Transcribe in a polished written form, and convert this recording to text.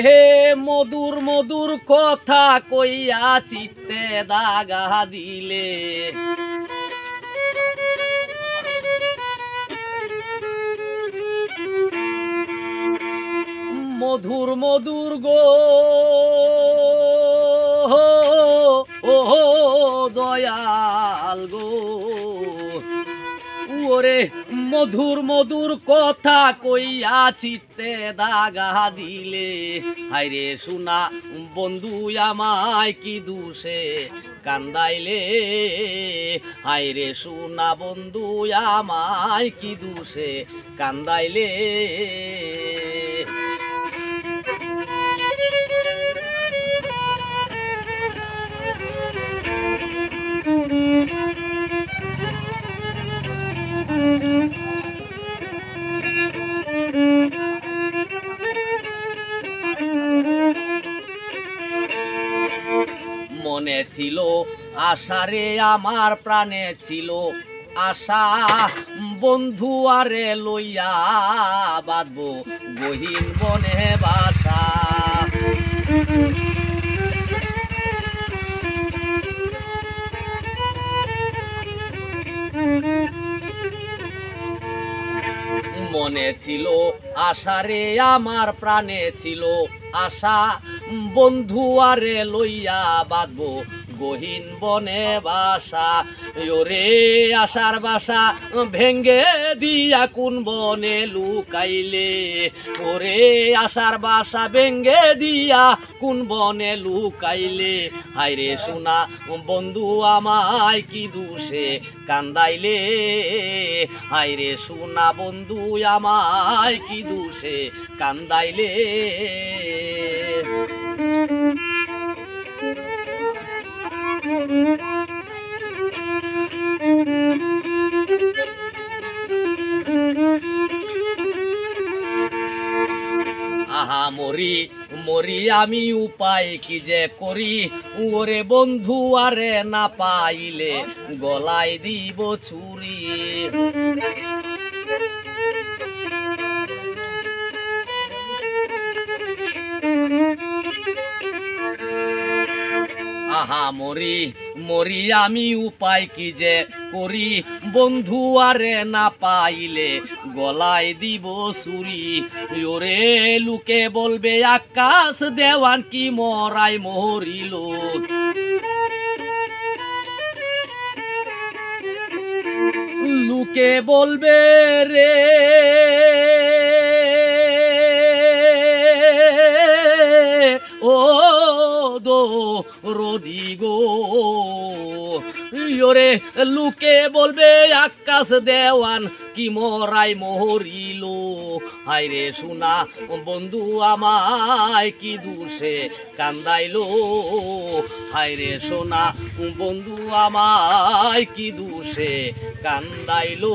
মধুর মধুর কথা কইয়া চিত্তে দাগা দিলে মধুর মধুর গো ও দয়াল গো ওরে মধুর মধুর কথা কইয়া চিত্তে দাগা দিলে হায়রে সোনা বন্ধু আমায় কি দুষে কান্দাইলে হায়রে সোনা বন্ধু আমায় কি দুষে কান্দাইলে মনে ছিল আশারে আমার প্রাণে ছিল আশা বন্ধু আরে লইয়া বাঁধবো গহীন বনে বাসা মনে ছিল আশারে আমার প্রাণে ছিল আশা বন্ধু আরে লইয়া বাঁধবো গহীন বনে বাসা ওরে আশার বাসা ভেঙ্গে দিয়া কোন বনে লুকাইলে ওরে আশার বাসা ভেঙ্গে দিয়া কোন বনে লুকাইলে হায়রে সোনা বন্ধু আমায় কি দুষে কান্দাইলে হায়রে সোনা বন্ধু আমায় কি দুষে কান্দাইলে আহা মরি মরি আমি উপায় কি যে করি ওরে বন্ধু আরে না পাইলে গলায় দিব ছুরি আহা মরি মরি আমি উপায় কি যে করি বন্ধু আরে না পাইলে গলায় দিব ছুরি ওরে লুকে বলবে আকাশ দেওয়ান কি মরাই মরিল লুকে বলবে রে ও দো রদি গো ওরে লুকে বলবে আকাশ দেওয়ান কি মরাই মরিল হায়রে সোনা বন্ধু আমায় কি দুষে কান্দাইলো হায়রে সোনা বন্ধু আমায় কি দুষে কান্দাইলো